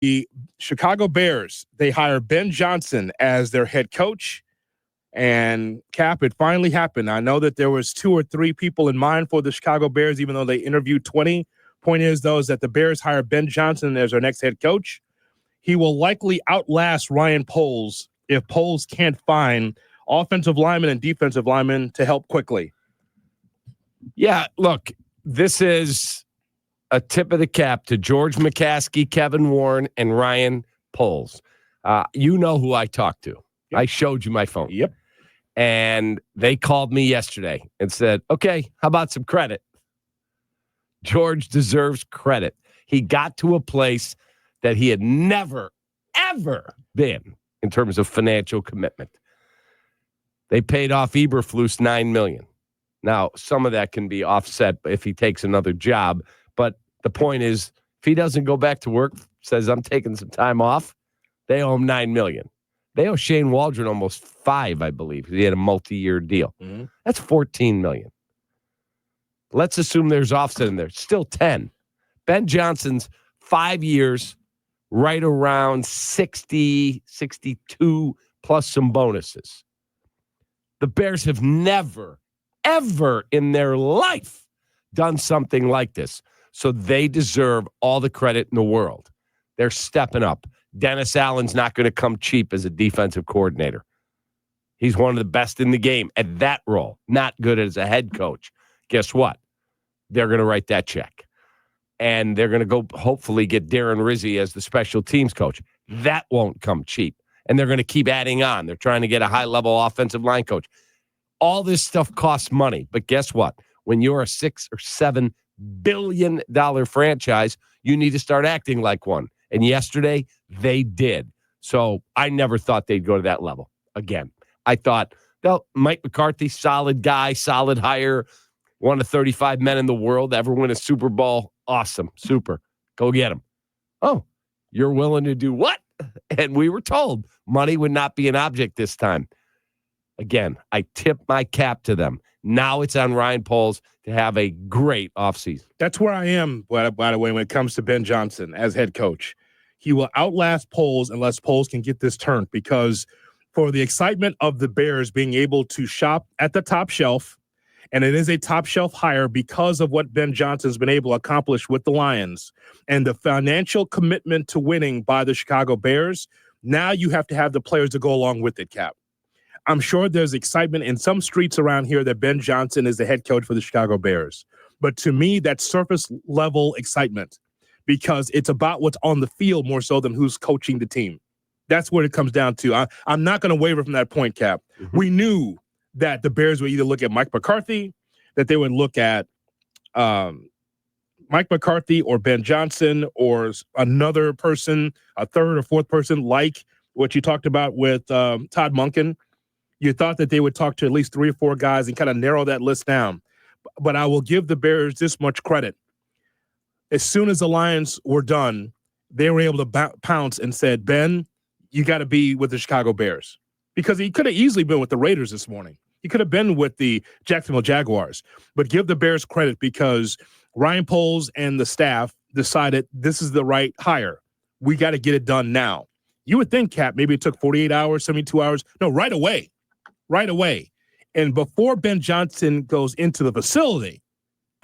The Chicago Bears, they hire Ben Johnson as their head coach. And Cap, it finally happened. I know that there was 2 or 3 people in mind for the Chicago Bears, even though they interviewed 20. Point is, though, is that the Bears hire Ben Johnson as their next head coach. He will likely outlast Ryan Poles if Poles can't find offensive linemen and defensive linemen to help quickly. Yeah, look, this is a tip of the cap to George McCaskey, Kevin Warren, and Ryan Poles. You know who I talked to. Yep. I showed you my phone. Yep. And they called me yesterday and said, okay, how about some credit? George deserves credit. He got to a place that he had never, ever been in terms of financial commitment. They paid off Eberflus $9 million. Now, some of that can be offset if he takes another job. But the point is, if he doesn't go back to work, says, I'm taking some time off, they owe him $9 million. They owe Shane Waldron almost $5 million, I believe. He had a multi-year deal. Mm-hmm. That's $14 million. Let's assume there's offset in there. Still 10. Ben Johnson's 5 years, right around 60, 62, plus some bonuses. The Bears have never, ever in their life done something like this. So they deserve all the credit in the world. They're stepping up. Dennis Allen's not going to come cheap as a defensive coordinator. He's one of the best in the game at that role. Not good as a head coach. Guess what? They're going to write that check. And they're going to go hopefully get Darren Rizzi as the special teams coach. That won't come cheap. And they're going to keep adding on. They're trying to get a high-level offensive line coach. All this stuff costs money. But guess what? When you're a $6 or $7 billion franchise, you need to start acting like one. And yesterday, they did. So I never thought they'd go to that level again. I thought, well, Mike McCarthy, solid guy, solid hire, one of 35 men in the world, ever win a Super Bowl. Awesome. Super. Go get him. Oh, you're willing to do what? And we were told money would not be an object this time. Again, I tip my cap to them. Now it's on Ryan Poles to have a great offseason. That's where I am, by the way, when it comes to Ben Johnson as head coach. He will outlast Poles unless Poles can get this turned, because for the excitement of the Bears being able to shop at the top shelf, and it is a top shelf hire because of what Ben Johnson's been able to accomplish with the Lions and the financial commitment to winning by the Chicago Bears, now you have to have the players to go along with it, Cap. I'm sure there's excitement in some streets around here that Ben Johnson is the head coach for the Chicago Bears. But to me, that's surface level excitement, because it's about what's on the field more so than who's coaching the team. That's what it comes down to. I'm not going to waver from that point, Cap. Mm-hmm. We knew that the Bears would either look at Mike McCarthy, that they would look at Mike McCarthy or Ben Johnson or another person, a third or fourth person, like what you talked about with Todd Monken. You thought that they would talk to at least 3 or 4 guys and kind of narrow that list down. But I will give the Bears this much credit. As soon as the Lions were done, they were able to pounce and said, Ben, you got to be with the Chicago Bears. Because he could have easily been with the Raiders this morning. He could have been with the Jacksonville Jaguars. But give the Bears credit, because Ryan Poles and the staff decided this is the right hire. We got to get it done now. You would think, Cap, maybe it took 48 hours, 72 hours. No, right away. Right away. And before Ben Johnson goes into the facility,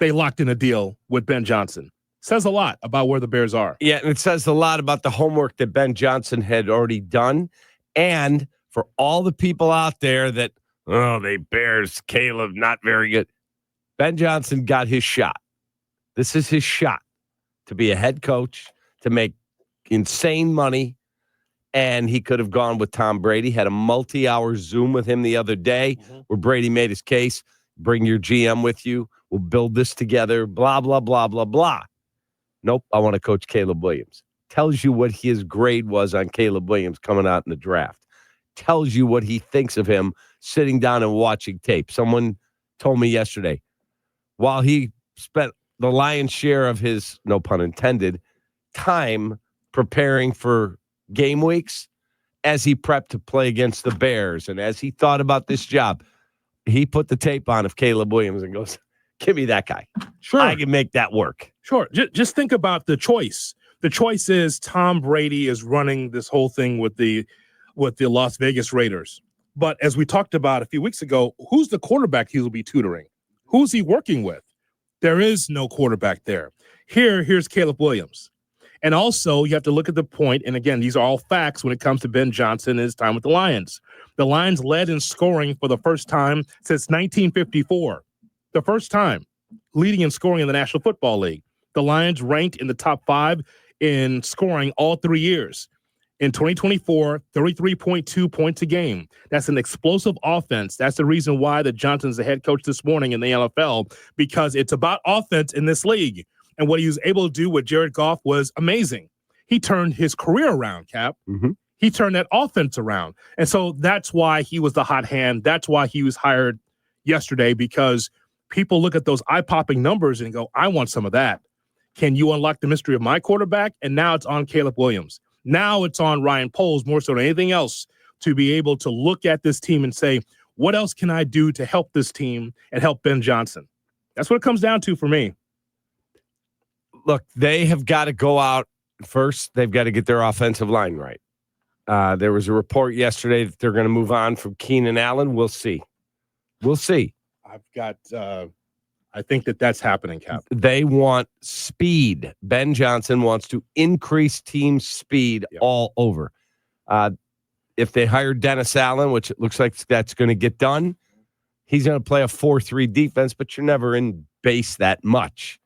they locked in a deal with Ben Johnson. Says a lot about where the Bears are. Yeah, and it says a lot about the homework that Ben Johnson had already done. And for all the people out there that, they Bears, Caleb, not very good. Ben Johnson got his shot. This is his shot to be a head coach, to make insane money. And he could have gone with Tom Brady, had a multi-hour Zoom with him the other day where Brady made his case. Bring your GM with you. We'll build this together, blah, blah, blah, blah, blah. Nope, I want to coach Caleb Williams. Tells you what his grade was on Caleb Williams coming out in the draft. Tells you what he thinks of him sitting down and watching tape. Someone told me yesterday, while he spent the lion's share of his, no pun intended, time preparing for game weeks, as he prepped to play against the Bears and as he thought about this job, he put the tape on of Caleb Williams and goes, give me that guy. Sure. I can make that work. Sure. Just think about the choice. the choice is Tom Brady is running this whole thing with the Las Vegas Raiders. But as we talked about a few weeks ago, who's the quarterback he will be tutoring? Who's he working with? There is no quarterback there. Here's Caleb Williams. And also, you have to look at the point, and again, these are all facts when it comes to Ben Johnson and his time with the Lions. The Lions led in scoring for the first time since 1954. The first time leading in scoring in the National Football League. The Lions ranked in the top 5 in scoring all 3 years. In 2024, 33.2 points a game. That's an explosive offense. That's the reason why the Johnson's the head coach this morning in the NFL, because it's about offense in this league. And what he was able to do with Jared Goff was amazing. He turned his career around, Cap. Mm-hmm. He turned that offense around. And so that's why he was the hot hand. That's why he was hired yesterday, because people look at those eye-popping numbers and go, I want some of that. Can you unlock the mystery of my quarterback? And now it's on Caleb Williams. Now it's on Ryan Poles more so than anything else to be able to look at this team and say, what else can I do to help this team and help Ben Johnson? That's what it comes down to for me. Look, they have got to go out first. They've got to get their offensive line right. There was a report yesterday that they're going to move on from Keenan Allen. We'll see. I've got I think that's happening, Cap. They want speed. Ben Johnson wants to increase team speed all over. If they hire Dennis Allen, which it looks like that's going to get done, he's going to play a 4-3 defense, but you're never in base that much.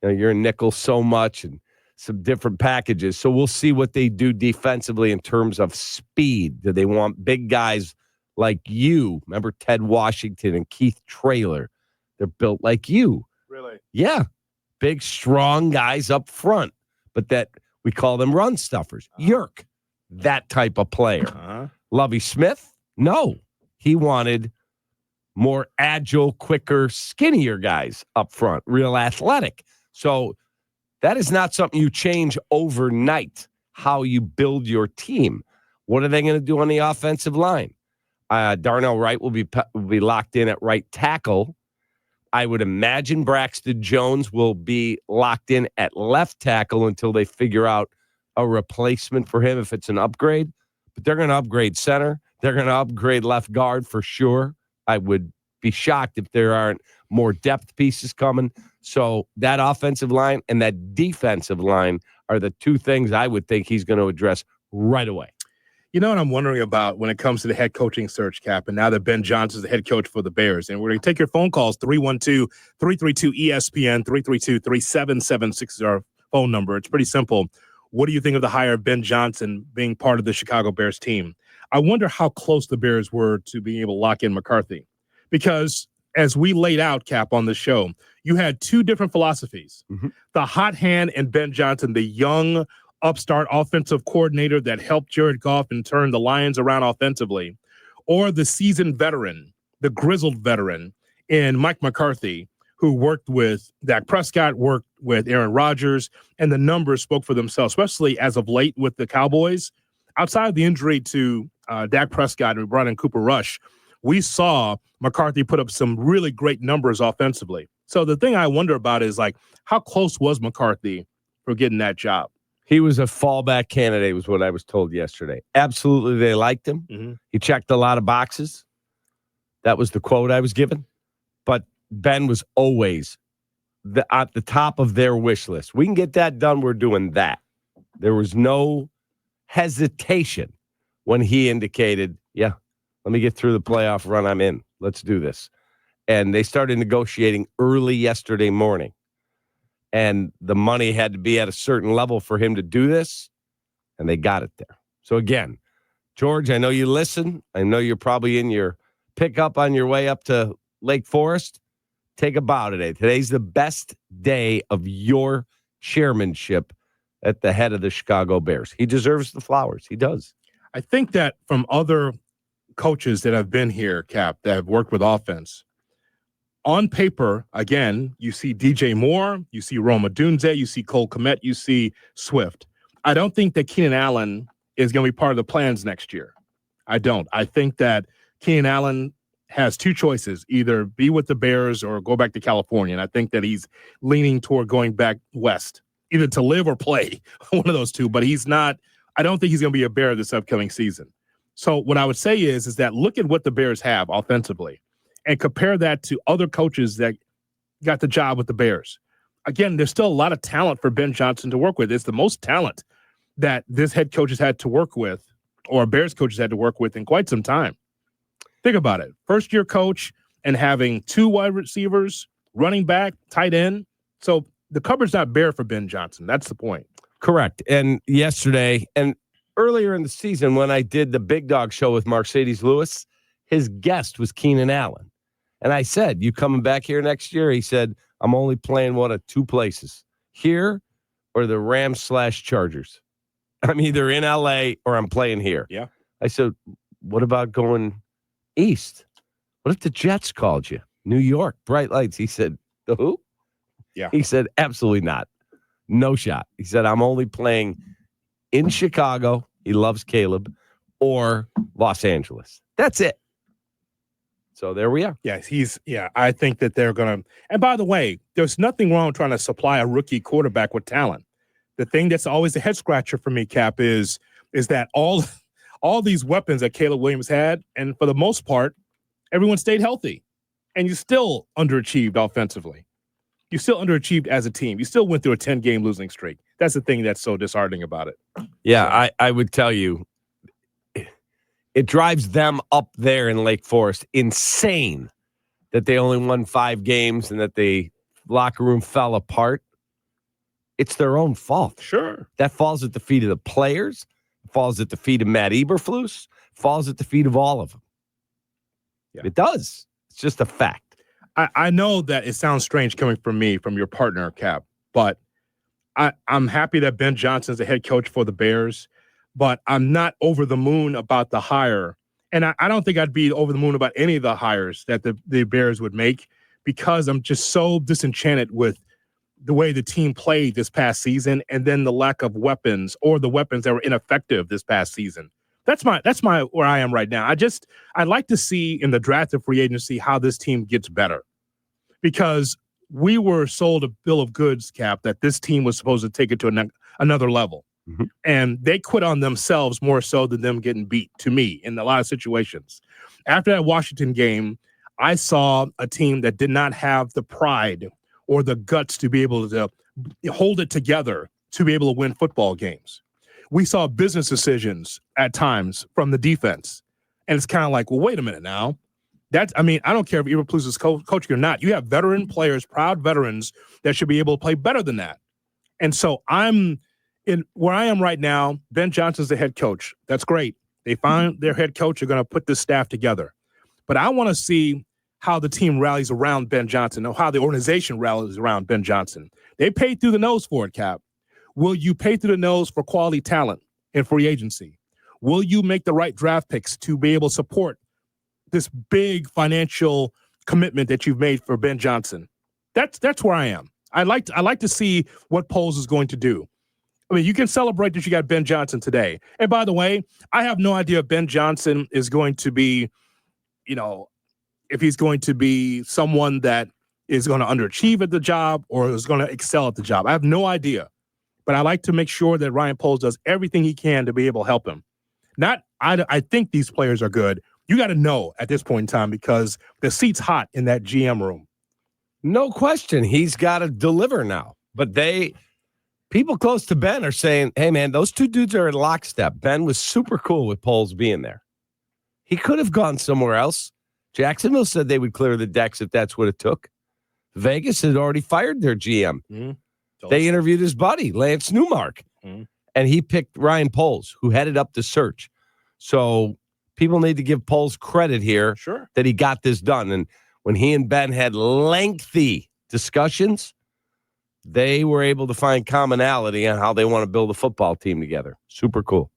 You're in nickel so much and some different packages. So we'll see what they do defensively in terms of speed. Do they want big guys like you? Remember Ted Washington and Keith Traylor? They're built like you. Really? Yeah. Big, strong guys up front, but that we call them run stuffers. Yerk, that type of player. Lovie Smith? No. He wanted more agile, quicker, skinnier guys up front, real athletic. So that is not something you change overnight, how you build your team. What are they going to do on the offensive line? Darnell Wright will be locked in at right tackle. I would imagine Braxton Jones will be locked in at left tackle until they figure out a replacement for him if it's an upgrade. But they're going to upgrade center. They're going to upgrade left guard for sure. I would be shocked if there aren't more depth pieces coming. So that offensive line and that defensive line are the two things I would think he's going to address right away. You know what I'm wondering about when it comes to the head coaching search, Cap, and now that Ben Johnson's the head coach for the Bears, and we're going to take your phone calls, 312-332-ESPN, 332-3776 is our phone number. It's pretty simple. What do you think of the hire of Ben Johnson being part of the Chicago Bears team? I wonder how close the Bears were to being able to lock in McCarthy, because as we laid out, Cap, on the show, you had two different philosophies. Mm-hmm. The hot hand and Ben Johnson, the young upstart offensive coordinator that helped Jared Goff and turn the Lions around offensively, or the seasoned veteran, the grizzled veteran in Mike McCarthy, who worked with Dak Prescott, worked with Aaron Rodgers, and the numbers spoke for themselves, especially as of late with the Cowboys. Outside of the injury to Dak Prescott and we brought in Cooper Rush, we saw McCarthy put up some really great numbers offensively. So the thing I wonder about is, like, how close was McCarthy for getting that job? He was a fallback candidate, was what I was told yesterday. Absolutely, they liked him. Mm-hmm. He checked a lot of boxes. That was the quote I was given. But Ben was always at the top of their wish list. We can get that done. We're doing that. There was no hesitation when he indicated, yeah, let me get through the playoff run. I'm in. Let's do this. And they started negotiating early yesterday morning. And the money had to be at a certain level for him to do this, and they got it there. So, again, George, I know you listen. I know you're probably in your pickup on your way up to Lake Forest. Take a bow today. Today's the best day of your chairmanship at the head of the Chicago Bears. He deserves the flowers. He does. I think that from other coaches that have been here, Cap, that have worked with offense, on paper, again, you see DJ Moore, you see Roma Dunze, you see Cole Kmet, you see Swift. I don't think that Keenan Allen is going to be part of the plans next year. I don't. I think that Keenan Allen has two choices, either be with the Bears or go back to California. And I think that he's leaning toward going back west. either to live or play, one of those two. But he's not. I don't think he's going to be a Bear this upcoming season. So what I would say is that look at what the Bears have offensively and compare that to other coaches that got the job with the Bears. Again, there's still a lot of talent for Ben Johnson to work with. It's the most talent that this head coach has had to work with, or Bears coaches had to work with in quite some time. Think about it. First-year coach and having 2 wide receivers, running back, tight end. So the cupboard's not bare for Ben Johnson. That's the point. Correct. And yesterday and earlier in the season when I did the Big Dog Show with Mercedes Lewis, his guest was Keenan Allen. And I said, you coming back here next year? He said, I'm only playing one of 2 places, here or the Rams/Chargers. I'm either in LA or I'm playing here. Yeah. I said, what about going east? What if the Jets called you? New York, bright lights. He said, the who? Yeah. He said, absolutely not. No shot. He said, I'm only playing in Chicago. He loves Caleb, or Los Angeles. That's it. So there we are. Yes, I think that they're going to. And by the way, there's nothing wrong trying to supply a rookie quarterback with talent. The thing that's always a head scratcher for me, Cap, is that all these weapons that Caleb Williams had, and for the most part, everyone stayed healthy, and you still underachieved offensively. You still underachieved as a team. You still went through a 10-game losing streak. That's the thing that's so disheartening about it. Yeah, so. I would tell you, it drives them up there in Lake Forest insane that they only won 5 games and that the locker room fell apart. It's their own fault. Sure. That falls at the feet of the players, falls at the feet of Matt Eberflus, falls at the feet of all of them. Yeah. It does. It's just a fact. I know that it sounds strange coming from me, from your partner, Cap, but I'm happy that Ben Johnson's the head coach for the Bears, but I'm not over the moon about the hire. And I don't think I'd be over the moon about any of the hires that the Bears would make, because I'm just so disenchanted with the way the team played this past season, and then the lack of weapons, or the weapons that were ineffective this past season. That's my where I am right now. I'd like to see in the draft of free agency how this team gets better, because we were sold a bill of goods, Cap, that this team was supposed to take it to another level. Mm-hmm. And they quit on themselves more so than them getting beat, to me, in a lot of situations. After that Washington game, I saw a team that did not have the pride or the guts to be able to hold it together to be able to win football games. We saw business decisions at times from the defense. And it's kind of like, well, wait a minute now. I don't care if Eberflus is coaching or not. You have veteran players, proud veterans, that should be able to play better than that. And so I'm in where I am right now. Ben Johnson's the head coach. That's great. They find their head coach. Are going to put this staff together. But I want to see how the team rallies around Ben Johnson, or how the organization rallies around Ben Johnson. They paid through the nose for it, Cap. Will you pay through the nose for quality talent in free agency? Will you make the right draft picks to be able to support this big financial commitment that you've made for Ben Johnson? That's where I am. I like to see what Poles is going to do. I mean, you can celebrate that you got Ben Johnson today. And by the way, I have no idea if Ben Johnson is going to be, if he's going to be someone that is going to underachieve at the job or is going to excel at the job. I have no idea. But I like to make sure that Ryan Poles does everything he can to be able to help him. I think these players are good. You got to know at this point in time, because the seat's hot in that GM room. No question. He's got to deliver now. But people close to Ben are saying, hey, man, those 2 dudes are in lockstep. Ben was super cool with Poles being there. He could have gone somewhere else. Jacksonville said they would clear the decks if that's what it took. Vegas had already fired their GM. Mm-hmm. They interviewed his buddy, Lance Newmark, and he picked Ryan Poles, who headed up the search. So people need to give Poles credit here, sure, that he got this done. And when he and Ben had lengthy discussions, they were able to find commonality on how they want to build a football team together. Super cool.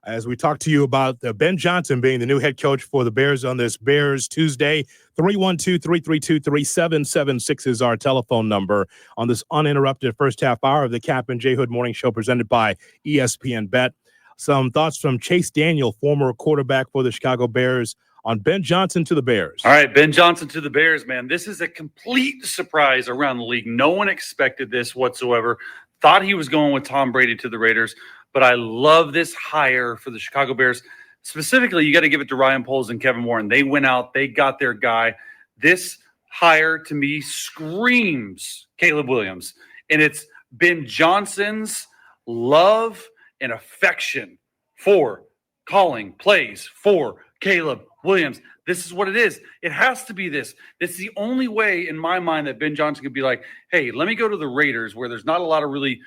As we talk to you about Ben Johnson being the new head coach for the Bears on this Bears Tuesday, 312-332-3776 is our telephone number on this uninterrupted first half hour of the Kap and J Hood Morning Show presented by ESPN Bet. Some thoughts from Chase Daniel, former quarterback for the Chicago Bears, on Ben Johnson to the Bears. All right, Ben Johnson to the Bears, man. This is a complete surprise around the league. No one expected this whatsoever. Thought he was going with Tom Brady to the Raiders, but I love this hire for the Chicago Bears. Specifically, you got to give it to Ryan Poles and Kevin Warren. They went out, they got their guy. This hire to me screams Caleb Williams, and it's Ben Johnson's love and affection for calling plays for Caleb Williams. This is what it is. It has to be this. This is the only way in my mind that Ben Johnson could be like, hey, let me go to the Raiders where there's not a lot of really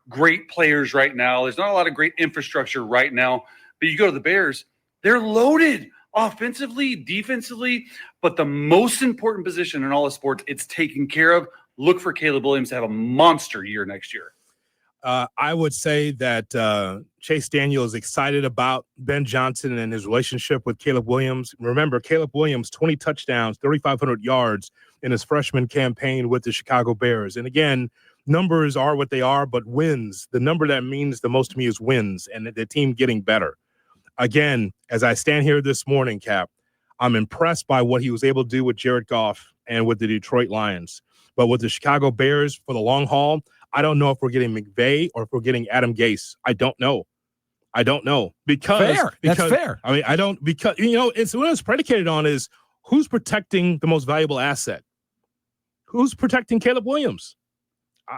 great players right now. There's not a lot of great infrastructure right now. But you go to the Bears, they're loaded offensively, defensively, but the most important position in all of sports, it's taken care of. Look for Caleb Williams to have a monster year next year. I would say that Chase Daniel is excited about Ben Johnson and his relationship with Caleb Williams. Remember, Caleb Williams, 20 touchdowns, 3,500 yards in his freshman campaign with the Chicago Bears. And again, numbers are what they are, but wins, the number that means the most to me is wins and the team getting better. Again, as I stand here this morning, Cap, I'm impressed by what he was able to do with Jared Goff and with the Detroit Lions. But with the Chicago Bears for the long haul, I don't know if we're getting McVay or if we're getting Adam Gase. I don't know because That's fair. I mean, I don't, because, it's what it's predicated on is who's protecting the most valuable asset? Who's protecting Caleb Williams?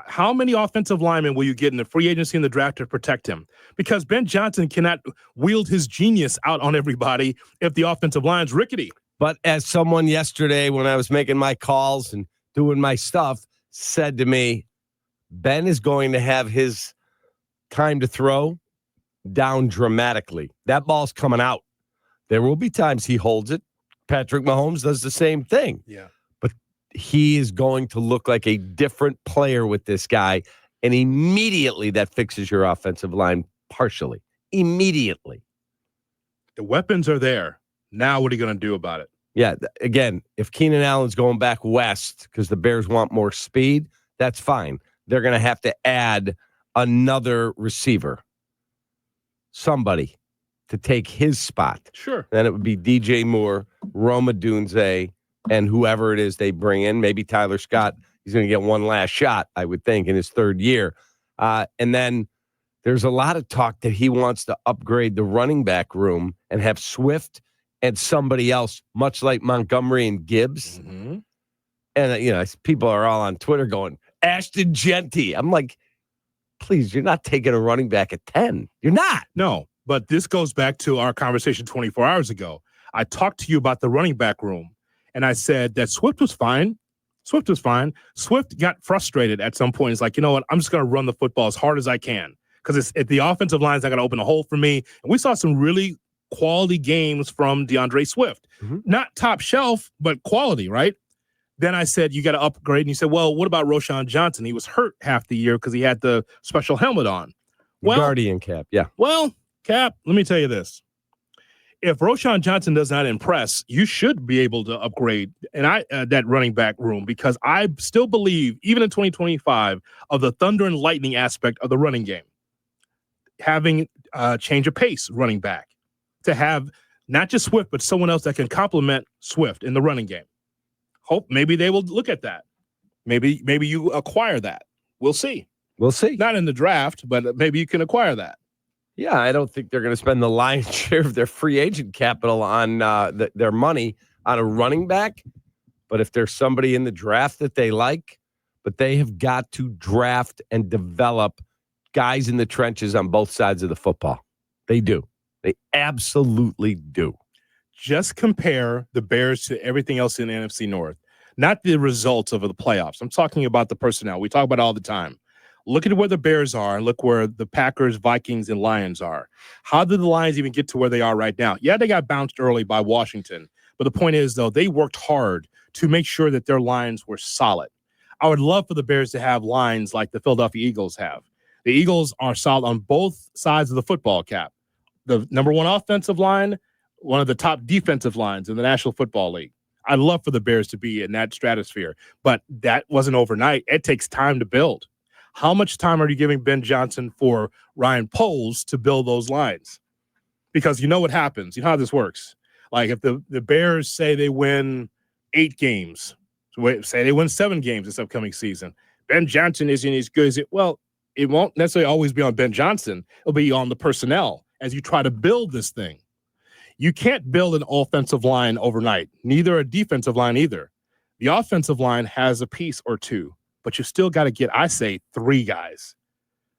How many offensive linemen will you get in the free agency and the draft to protect him? Because Ben Johnson cannot wield his genius out on everybody if the offensive line's rickety. But as someone yesterday, when I was making my calls and doing my stuff, said to me, Ben is going to have his time to throw down dramatically. That ball's coming out. There will be times he holds it. Patrick Mahomes does the same thing. Yeah. But he is going to look like a different player with this guy. And immediately that fixes your offensive line partially. Immediately. The weapons are there. Now what are you going to do about it? Yeah. Again, if Keenan Allen's going back west because the Bears want more speed, that's fine. They're going to have to add another receiver, somebody to take his spot. Sure. Then it would be DJ Moore, Roma Dunze, and whoever it is they bring in. Maybe Tyler Scott. He's going to get one last shot, I would think, in his third year. And then there's a lot of talk that he wants to upgrade the running back room and have Swift and somebody else, much like Montgomery and Gibbs. Mm-hmm. And, people are all on Twitter going, Ashton Genty. I'm like, please, you're not taking a running back at 10. You're not. No, but this goes back to our conversation 24 hours ago. I talked to you about the running back room, and I said that Swift was fine. Swift got frustrated at some point. He's like, you know what? I'm just going to run the football as hard as I can because the offensive line's not going to open a hole for me. And we saw some really quality games from DeAndre Swift. Mm-hmm. Not top shelf, but quality, right? Then I said, you got to upgrade. And you said, well, what about Roschon Johnson? He was hurt half the year because he had the special helmet on. Well, Guardian cap, yeah. Well, Cap, let me tell you this. If Roschon Johnson does not impress, you should be able to upgrade that running back room because I still believe, even in 2025, of the thunder and lightning aspect of the running game. Having change of pace running back to have not just Swift, but someone else that can complement Swift in the running game. Hope maybe they will look at that. Maybe you acquire that. We'll see. Not in the draft, but maybe you can acquire that. Yeah, I don't think they're going to spend the lion's share of their free agent capital on their money on a running back. But if there's somebody in the draft that they like, but they have got to draft and develop guys in the trenches on both sides of the football. They do. They absolutely do. Just compare the Bears to everything else in the NFC North, not the results of the playoffs. I'm talking about the personnel. We talk about it all the time. Look at where the Bears are and look where the Packers, Vikings, and Lions are. How did the Lions even get to where they are right now? Yeah, they got bounced early by Washington. But the point is, though, they worked hard to make sure that their lines were solid. I would love for the Bears to have lines like the Philadelphia Eagles have. The Eagles are solid on both sides of the football, Cap. The number one offensive line, one of the top defensive lines in the National Football League. I'd love for the Bears to be in that stratosphere, but that wasn't overnight. It takes time to build. How much time are you giving Ben Johnson for Ryan Poles to build those lines? Because you know what happens. You know how this works. Like if the Bears say they win 8 games, say they win 7 games this upcoming season, Ben Johnson isn't as good as it. Well, it won't necessarily always be on Ben Johnson. It'll be on the personnel as you try to build this thing. You can't build an offensive line overnight, neither a defensive line either. The offensive line has a piece or two, but you still got to get, I say, 3 guys.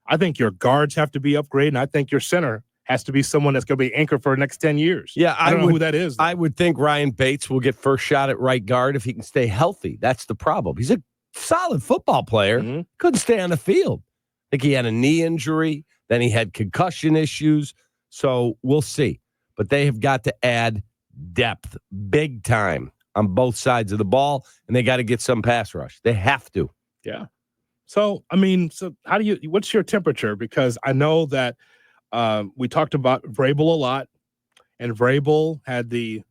I think your guards have to be upgraded, and I think your center has to be someone that's going to be anchored for the next 10 years. Yeah, I don't know who that is, though. I would think Ryan Bates will get first shot at right guard if he can stay healthy. That's the problem. He's a solid football player. Mm-hmm. Couldn't stay on the field. I think he had a knee injury. Then he had concussion issues. So we'll see. But they have got to add depth big time on both sides of the ball, and they got to get some pass rush. They have to. Yeah. So, how do what's your temperature? Because I know that we talked about Vrabel a lot, and Vrabel had the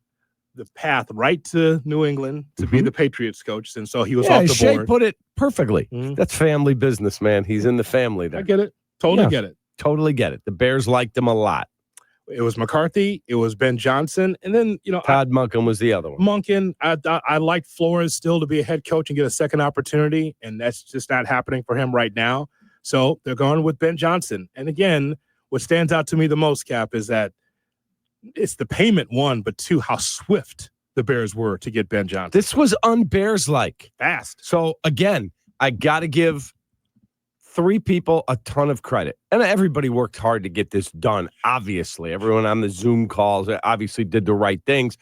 path right to New England to be the Patriots coach, and so he was off the Shea board. Put it perfectly. Mm-hmm. That's family business, man. He's in the family there. I get it. Totally get it. Totally get it. The Bears liked him a lot. It was McCarthy. It was Ben Johnson. And then, Todd Monken was the other one. Monken, I like Flores still to be a head coach and get a second opportunity, and that's just not happening for him right now. So they're going with Ben Johnson. And again, what stands out to me the most, Cap, is that it's the payment, 1, but 2, how swift the Bears were to get Ben Johnson. This was un-Bears-like. Fast. So, again, I got to give 3 people a ton of credit. And everybody worked hard to get this done, obviously. Everyone on the Zoom calls obviously did the right things.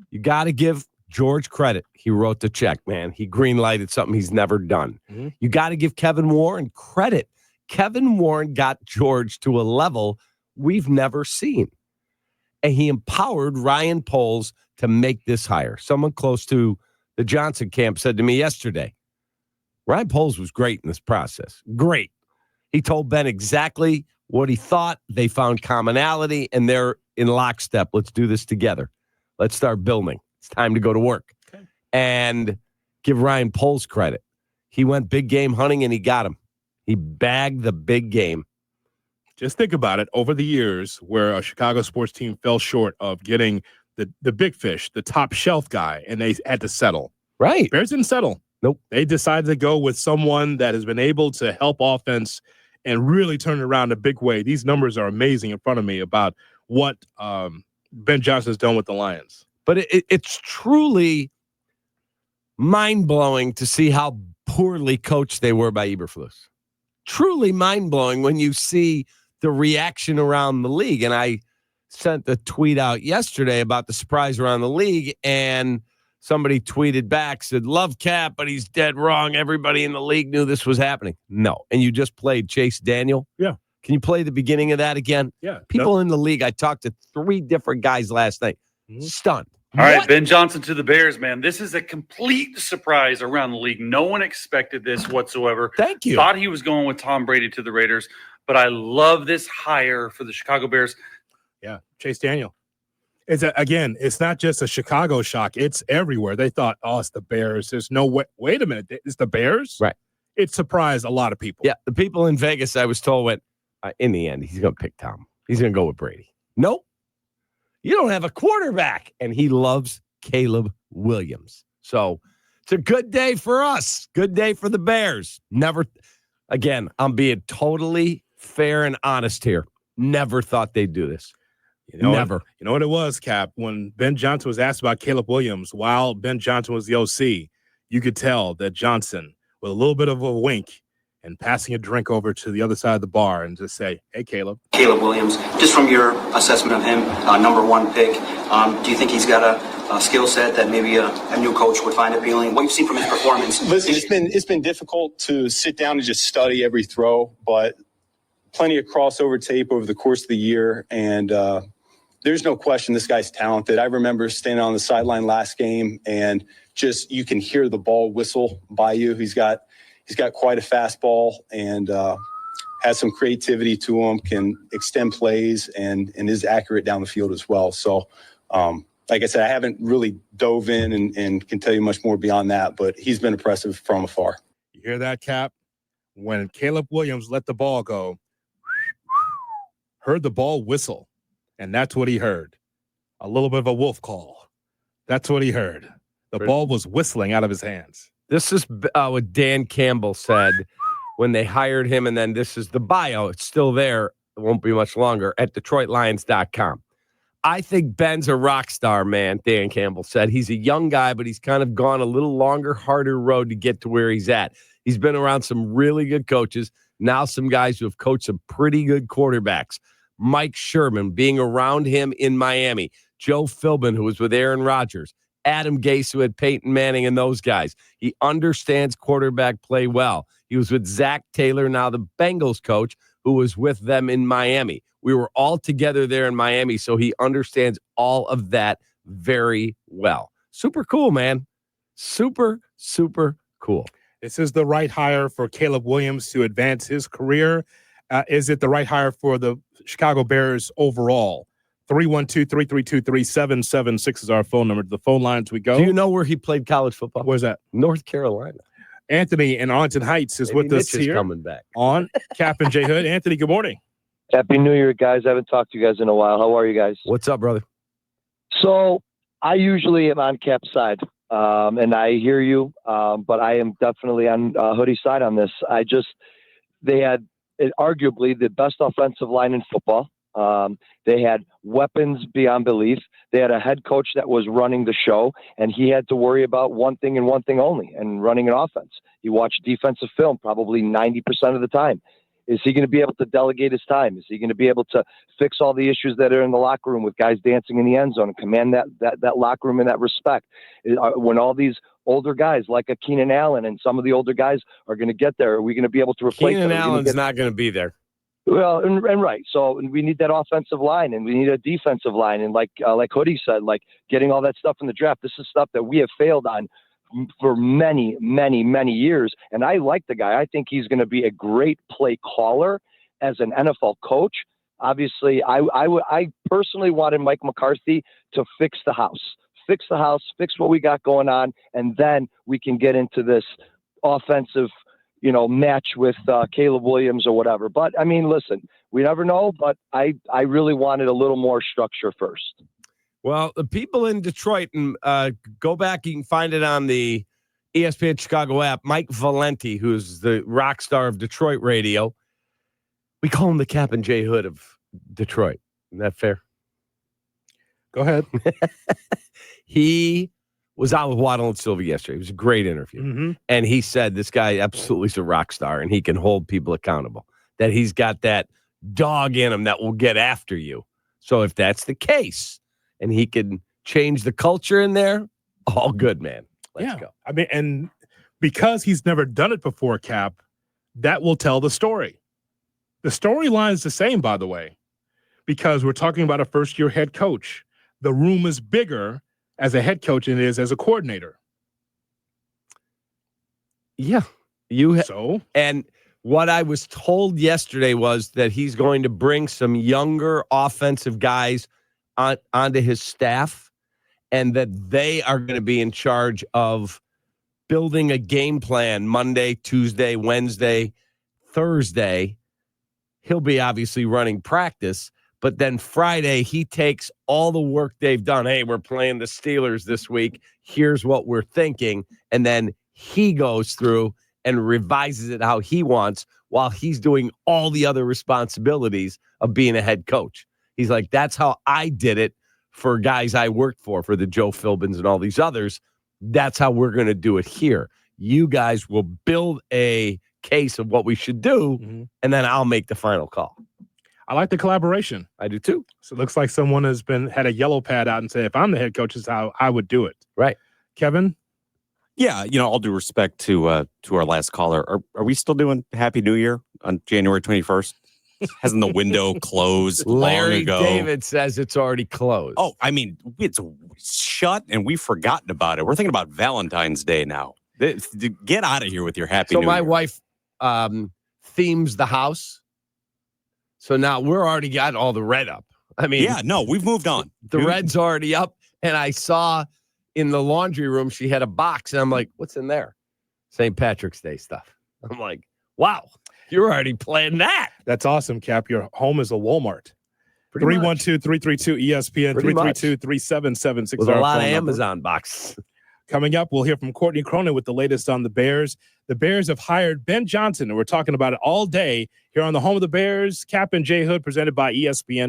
You got to give George credit. He wrote the check, man. He green-lighted something he's never done. Mm-hmm. You got to give Kevin Warren credit. Kevin Warren got George to a level we've never seen. And he empowered Ryan Poles to make this hire. Someone close to the Johnson camp said to me yesterday, Ryan Poles was great in this process. Great. He told Ben exactly what he thought. They found commonality, and they're in lockstep. Let's do this together. Let's start building. It's time to go to work. Okay. And give Ryan Poles credit. He went big game hunting, and he got him. He bagged the big game. Just think about it. Over the years where a Chicago sports team fell short of getting the big fish, the top shelf guy, and they had to settle. Right. Bears didn't settle. Nope. They decided to go with someone that has been able to help offense and really turn it around a big way. These numbers are amazing in front of me about what Ben Johnson has done with the Lions. But it's truly mind-blowing to see how poorly coached they were by Eberflus. Truly mind-blowing when you see the reaction around the league. And I sent the tweet out yesterday about the surprise around the league, and somebody tweeted back, said, love Cap, but he's dead wrong. Everybody in the league knew this was happening. No. And you just played Chase Daniel? Yeah. Can you play the beginning of that again? Yeah. People in the league, I talked to 3 different guys last night. Mm-hmm. Stunned. All right, Ben Johnson to the Bears, man. This is a complete surprise around the league. No one expected this whatsoever. Thank you. Thought he was going with Tom Brady to the Raiders, but I love this hire for the Chicago Bears. Yeah, Chase Daniel. It's not just a Chicago shock. It's everywhere. They thought, it's the Bears. There's no way. Wait a minute. It's the Bears? Right. It surprised a lot of people. Yeah, the people in Vegas, I was told, went, in the end, he's going to pick Tom. He's going to go with Brady. Nope. You don't have a quarterback. And he loves Caleb Williams. So it's a good day for us. Good day for the Bears. Again, I'm being totally fair and honest here. Never thought they'd do this. Never. You know what it was, Cap? When Ben Johnson was asked about Caleb Williams, while Ben Johnson was the OC, you could tell that Johnson, with a little bit of a wink and passing a drink over to the other side of the bar and just say, hey, Caleb. Caleb Williams, just from your assessment of him, number 1 pick, do you think he's got a skill set that maybe a new coach would find appealing? What you've seen from his performance? Listen, it's been difficult to sit down and just study every throw, but plenty of crossover tape over the course of the year, and there's no question this guy's talented. I remember standing on the sideline last game, and just you can hear the ball whistle by you. He's got quite a fastball and has some creativity to him, can extend plays, and is accurate down the field as well. So, like I said, I haven't really dove in and can tell you much more beyond that, but he's been impressive from afar. You hear that, Cap? When Caleb Williams let the ball go, heard the ball whistle, and that's what he heard. A little bit of a wolf call. That's what he heard. The ball was whistling out of his hands. This is what Dan Campbell said when they hired him. And then this is the bio. It's still there. It won't be much longer at DetroitLions.com. I think Ben's a rock star, man, Dan Campbell said. He's a young guy, but he's kind of gone a little longer, harder road to get to where he's at. He's been around some really good coaches, now some guys who have coached some pretty good quarterbacks. Mike Sherman, being around him in Miami. Joe Philbin, who was with Aaron Rodgers. Adam Gase, who had Peyton Manning and those guys. He understands quarterback play well. He was with Zach Taylor, now the Bengals coach, who was with them in Miami. We were all together there in Miami, so he understands all of that very well. Super cool, man. Super, super cool. This is the right hire for Caleb Williams to advance his career. Is it the right hire for the Chicago Bears overall? 312-332-3776 is our phone number. To the phone lines we go. Do you know where he played college football? Where's that? North Carolina. Anthony in Arlington Heights is with us here coming back on Kap and J Hood. Anthony, good morning. Happy New Year, guys. I haven't talked to you guys in a while. How are you guys? What's up, brother? So I usually am on Cap's side, and I hear you, but I am definitely on Hoodie's side on this. They had arguably the best offensive line in football. They had weapons beyond belief. They had a head coach that was running the show, and he had to worry about one thing and one thing only, and running an offense. He watched defensive film probably 90% of the time. Is he going to be able to delegate his time? Is he going to be able to fix all the issues that are in the locker room with guys dancing in the end zone and command that locker room in that respect? When all these older guys like a Keenan Allen and some of the older guys are going to get there, are we going to be able to replace Keenan Allen's not going to be there. Well, and right. So we need that offensive line, and we need a defensive line, and like Hoodie said, like getting all that stuff in the draft. This is stuff that we have failed on for many, many, many years. And I like the guy. I think he's going to be a great play caller as an NFL coach. Obviously, I personally wanted Mike McCarthy to fix the house, fix what we got going on, and then we can get into this offensive, match with Caleb Williams or whatever. But I mean, listen, we never know, but I really wanted a little more structure first. Well, the people in Detroit, and go back, you can find it on the ESPN Chicago app. Mike Valenti, who's the rock star of Detroit radio. We call him the Kap and J Hood of Detroit. Isn't that fair? Go ahead. He was out with Waddle and Sylvie yesterday. It was a great interview. Mm-hmm. And he said this guy absolutely is a rock star, and he can hold people accountable, that he's got that dog in him that will get after you. So if that's the case, and he can change the culture in there, all good, man. Let's go. I mean, and because he's never done it before, Cap, that will tell the story. The storyline is the same, by the way, because we're talking about a first-year head coach. The room is bigger as a head coach than it is as a coordinator. Yeah. And what I was told yesterday was that he's going to bring some younger offensive guys onto his staff, and that they are going to be in charge of building a game plan Monday, Tuesday, Wednesday, Thursday. He'll be obviously running practice, but then Friday he takes all the work they've done. Hey, we're playing the Steelers this week. Here's what we're thinking. And then he goes through and revises it how he wants while he's doing all the other responsibilities of being a head coach. He's like, that's how I did it for guys I worked for the Joe Philbins and all these others. That's how we're going to do it here. You guys will build a case of what we should do, and then I'll make the final call. I like the collaboration. I do too. So it looks like someone had a yellow pad out and said, if I'm the head coach, this is how I would do it. Right. Kevin? Yeah, all due respect to our last caller, are we still doing Happy New Year on January 21st? Hasn't the window closed Larry long ago? David says it's already closed. Oh, I mean, it's shut and we've forgotten about it. We're thinking about Valentine's Day now. Get out of here with your Happy New Year. So my wife themes the house. So now we're already got all the red up. I mean, yeah, no, we've moved on. The red's already up. And I saw in the laundry room, she had a box. And I'm like, what's in there? St. Patrick's Day stuff. I'm like, wow. You're already playing that. That's awesome, Cap. Your home is a Walmart. 312-332-ESPN, 332-3776. With a lot of Amazon boxes. Coming up, we'll hear from Courtney Cronin with the latest on the Bears. The Bears have hired Ben Johnson, and we're talking about it all day here on the home of the Bears, Kap and J Hood, presented by ESPN.